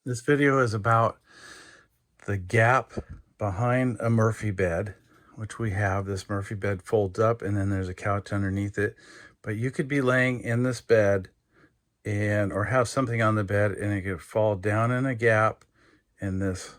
This video is about the gap behind a Murphy bed, which we have. This Murphy bed folds up and then there's a couch underneath it. But you could be laying in this bed or have something on the bed and it could fall down in a gap in this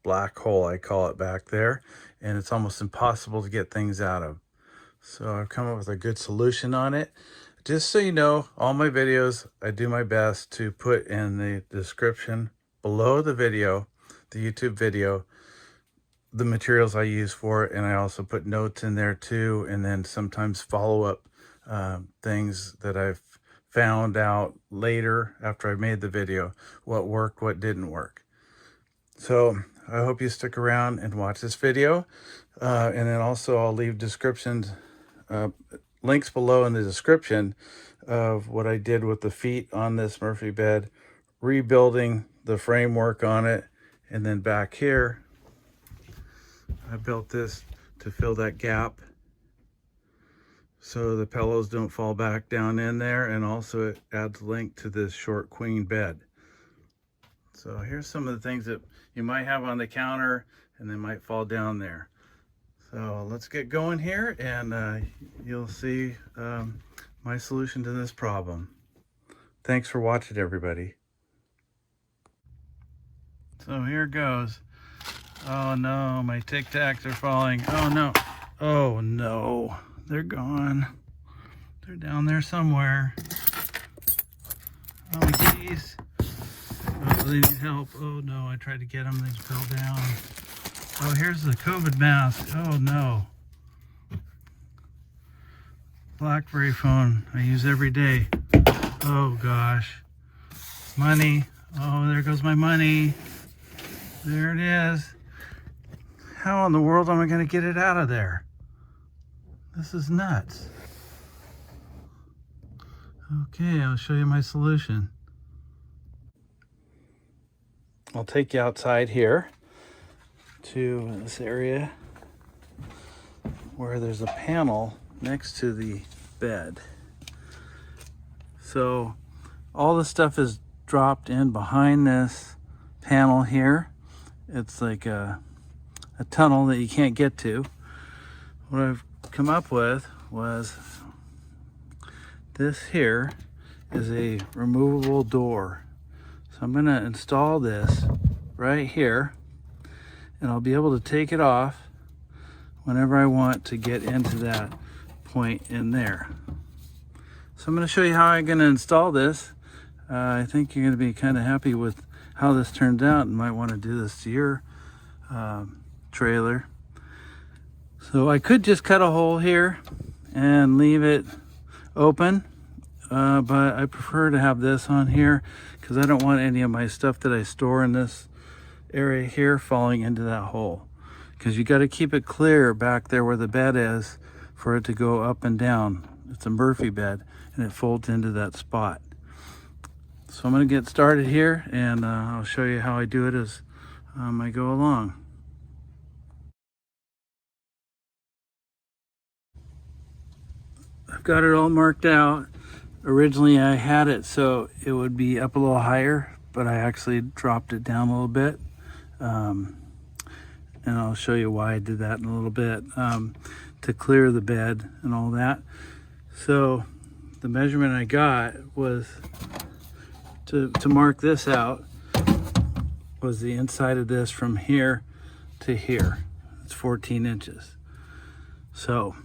black hole, I call it, back there, and it's almost impossible to get things out of. So I've come up with a good solution on it. Just so you know, all my videos, I do my best to put in the description below the video, the YouTube video, the materials I use for it, and I also put notes in there too, and then sometimes follow-up things that I've found out later after I made the video, what worked, what didn't work. So I hope you stick around and watch this video, and then also I'll leave descriptions, links below in the description of what I did with the feet on this Murphy bed, rebuilding the framework on it, and then back here I built this to fill that gap so the pillows don't fall back down in there, and also it adds length to this short queen bed. So here's some of the things that you might have on the counter and they might fall down there. So let's get going here, and you'll see my solution to this problem. Thanks for watching, everybody. So here goes. Oh no, my Tic Tacs are falling. Oh no. Oh no, they're gone. They're down there somewhere. Oh, my keys. Oh, they need help. Oh no, I tried to get them, they fell down. Oh, here's the COVID mask. Oh no. BlackBerry phone I use every day. Oh gosh. Money. Oh, there goes my money. There it is. How in the world am I going to get it out of there? This is nuts. Okay, I'll show you my solution. I'll take you outside here to this area where there's a panel next to the bed. So all the stuff is dropped in behind this panel here. It's like a tunnel that you can't get to. What I've come up with was this here is a removable door. So I'm going to install this right here, and I'll be able to take it off whenever I want to get into that point in there. So I'm going to show you how I'm going to install this. I think you're going to be kind of happy with how this turns out, and might want to do this to your trailer. So I could just cut a hole here and leave it open, but I prefer to have this on here because I don't want any of my stuff that I store in this area here falling into that hole, because you got to keep it clear back there where the bed is for it to go up and down. It's a Murphy bed and it folds into that spot. So I'm going to get started here, and I'll show you how I do it as I go along. I've got it all marked out. Originally I had it so it would be up a little higher, but I actually dropped it down a little bit. And I'll show you why I did that in a little bit, to clear the bed and all that. So the measurement I got was to mark this out was the inside of this from here to here. It's 14 inches. So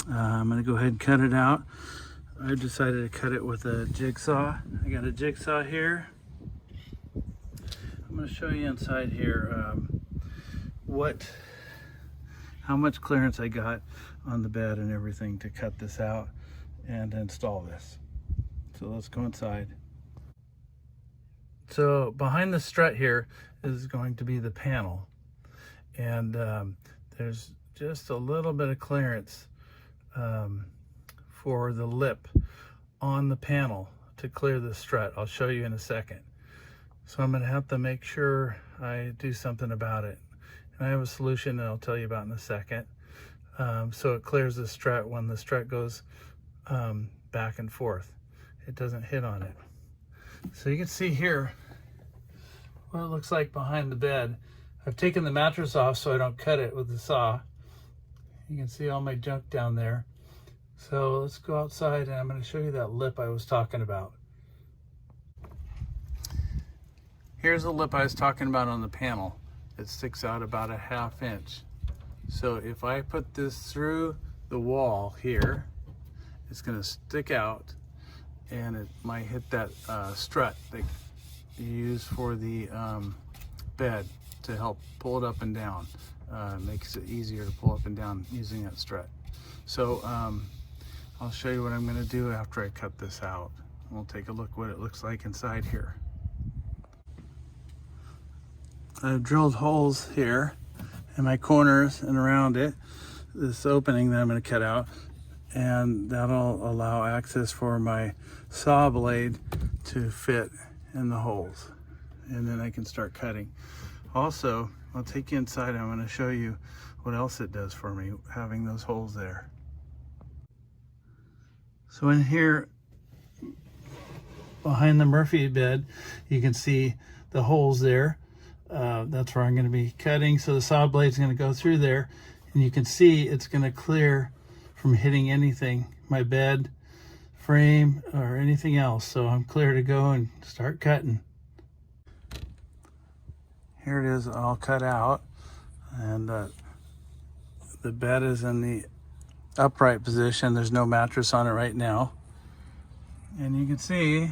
I'm going to go ahead and cut it out. I decided to cut it with a jigsaw. I got a jigsaw here. I'm going to show you inside here how much clearance I got on the bed and everything to cut this out and install this. So let's go inside. So behind the strut here is going to be the panel, and there's just a little bit of clearance for the lip on the panel to clear the strut. I'll show you in a second. So I'm going to have to make sure I do something about it, and I have a solution that I'll tell you about in a second. So it clears the strut when the strut goes back and forth. It doesn't hit on it. So you can see here what it looks like behind the bed. I've taken the mattress off so I don't cut it with the saw. You can see all my junk down there. So let's go outside and I'm going to show you that lip I was talking about. Here's the lip I was talking about on the panel. It sticks out about a 1/2 inch. So if I put this through the wall here, it's going to stick out and it might hit that strut that you use for the bed to help pull it up and down. Makes it easier to pull up and down using that strut. So I'll show you what I'm going to do after I cut this out. We'll take a look what it looks like inside here. I've drilled holes here in my corners and around it, this opening that I'm going to cut out, and that'll allow access for my saw blade to fit in the holes, and then I can start cutting. Also, I'll take you inside and I'm going to show you what else it does for me, having those holes there. So in here, behind the Murphy bed, you can see the holes there. That's where I'm going to be cutting. So the saw blade is going to go through there, and you can see it's going to clear from hitting anything, my bed, frame, or anything else. So I'm clear to go and start cutting. Here it is all cut out, and the bed is in the upright position. There's no mattress on it right now. And you can see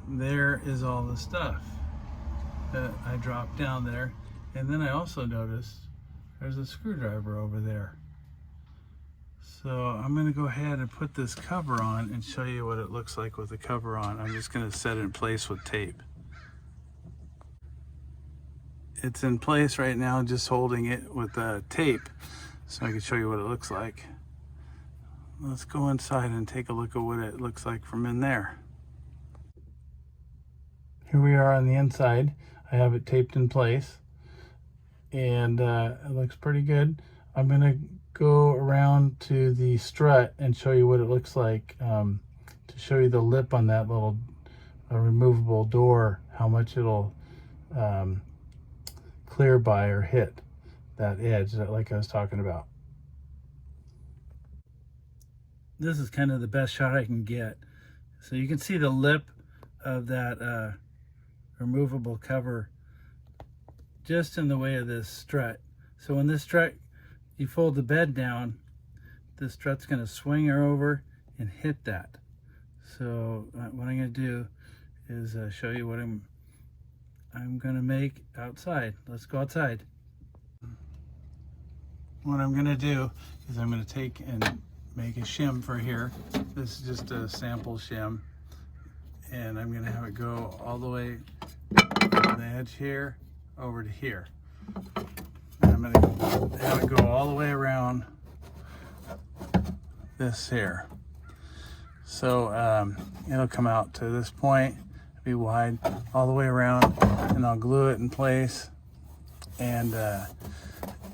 there is all the stuff that I dropped down there. And then I also noticed there's a screwdriver over there. So I'm going to go ahead and put this cover on and show you what it looks like with the cover on. I'm just going to set it in place with tape. It's in place right now, just holding it with tape so I can show you what it looks like. Let's go inside and take a look at what it looks like from in there. Here we are on the inside. I have it taped in place, and it looks pretty good. I'm going to go around to the strut and show you what it looks like, to show you the lip on that little removable door, how much it'll clear by or hit that edge that, like I was talking about. This is kind of the best shot I can get. So you can see the lip of that removable cover just in the way of this strut. So when this strut, you fold the bed down, this strut's going to swing her over and hit that. So what I'm going to do is show you what I'm going to make outside. Let's go outside. What I'm going to do is I'm going to take and make a shim for here. This is just a sample shim, and I'm going to have it go all the way from the edge here over to here. And I'm going to have it go all the way around this here. So it'll come out to this point, be wide all the way around, and I'll glue it in place, and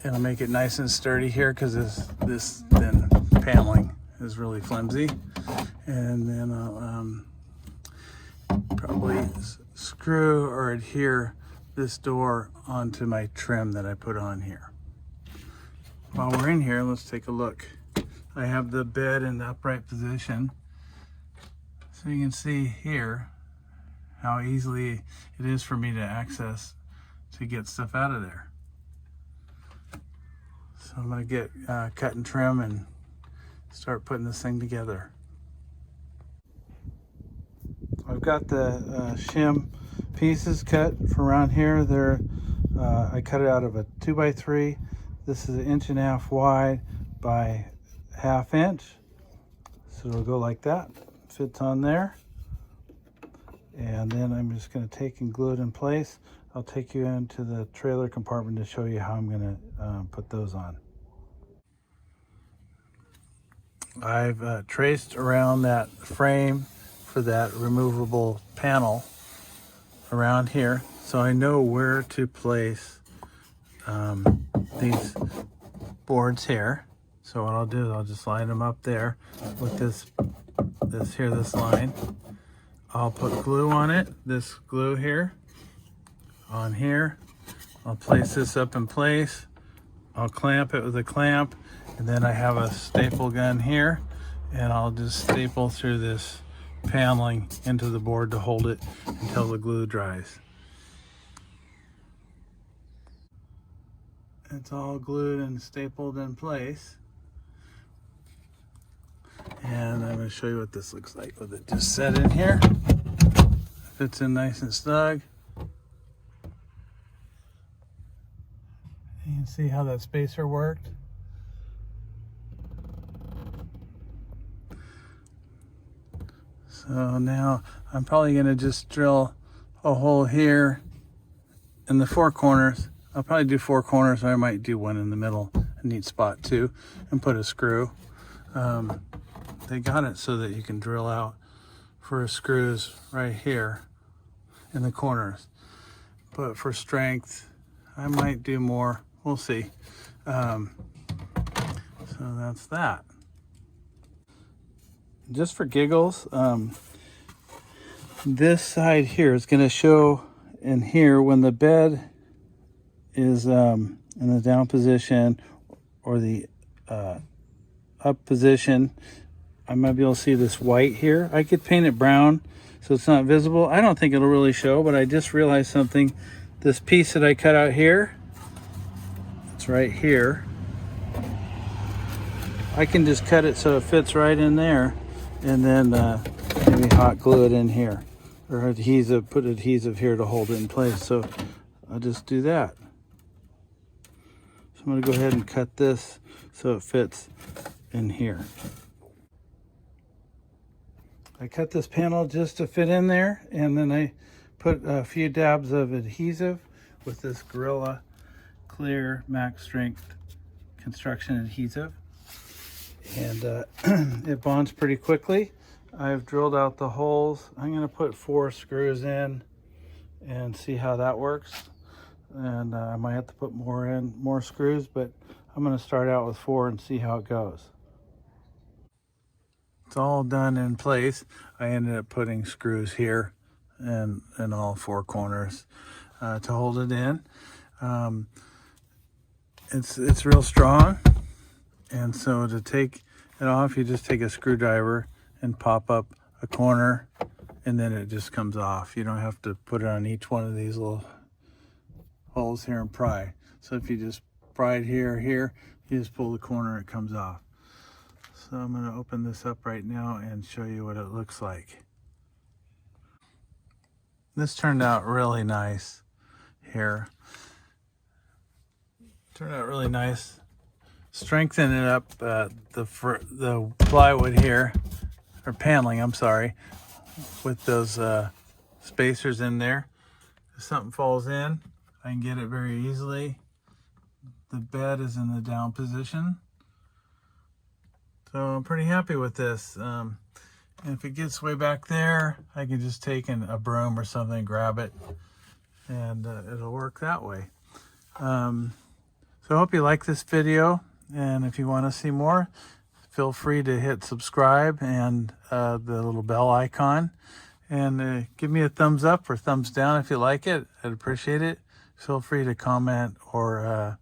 it'll make it nice and sturdy here because this thin paneling is really flimsy. And then I'll probably screw or adhere this door onto my trim that I put on here. While we're in here, let's take a look. I have the bed in the upright position, so you can see here how easily it is for me to access to get stuff out of there. So I'm going to get cut and trim and start putting this thing together. I've got the shim pieces cut from around here. I cut it out of a 2x3. This is 1.5 inches wide by 1/2 inch. So it'll go like that. Fits on there. And then I'm just going to take and glue it in place. I'll take you into the trailer compartment to show you how I'm going to put those on. I've traced around that frame for that removable panel around here, so I know where to place these boards here. So what I'll do is I'll just line them up there with this line. I'll put glue on it, this glue here. on here. I'll place this up in place. I'll clamp it with a clamp, and then I have a staple gun here, and I'll just staple through this paneling into the board to hold it until the glue dries. It's all glued and stapled in place. And I'm going to show you what this looks like with it just set in here. Fits in nice and snug. You can see how that spacer worked. So now I'm probably going to just drill a hole here in the 4 corners. I'll probably do 4 corners, or I might do one in the middle, a neat spot too, and put a screw. They got it so that you can drill out for screws right here in the corners. But for strength, I might do more. We'll see. So that's that. Just for giggles, this side here is going to show in here when the bed is in the down position or the up position. I might be able to see this white here. I could paint it brown so it's not visible. I don't think it'll really show, but I just realized something. This piece that I cut out here, it's right here. I can just cut it so it fits right in there, and then maybe hot glue it in here, or adhesive, put adhesive here to hold it in place. So I'll just do that. So I'm gonna go ahead and cut this so it fits in here. I cut this panel just to fit in there, and then I put a few dabs of adhesive with this Gorilla Clear Max Strength construction adhesive, and it bonds pretty quickly. I've drilled out the holes. I'm going to put 4 screws in and see how that works, and I might have to put more screws, but I'm going to start out with 4 and see how it goes. It's all done in place. I ended up putting screws here and in all 4 corners to hold it in. It's real strong, and so to take it off, you just take a screwdriver and pop up a corner, and then it just comes off. You don't have to put it on each one of these little holes here and pry. So if you just pry it here, you just pull the corner, it comes off. So I'm going to open this up right now and show you what it looks like. This turned out really nice here. Turned out really nice. Strengthen it up, the plywood here, or paneling, I'm sorry, with those spacers in there. If something falls in, I can get it very easily. The bed is in the down position. So I'm pretty happy with this. And if it gets way back there, I can just take a broom or something, grab it, and it'll work that way. So I hope you like this video, and if you want to see more, feel free to hit subscribe and the little bell icon, and give me a thumbs up or thumbs down if you like it. I'd appreciate it. Feel free to comment or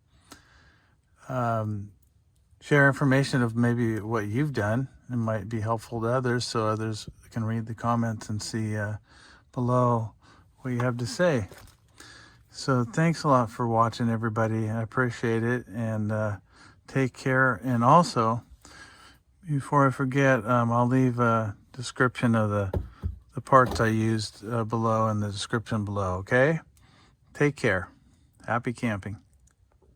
share information of maybe what you've done. It might be helpful to others, so others can read the comments and see below what you have to say. So thanks a lot for watching, everybody. I appreciate it, and take care. And also, before I forget, I'll leave a description of the parts I used below in the description below, okay? Take care. Happy camping.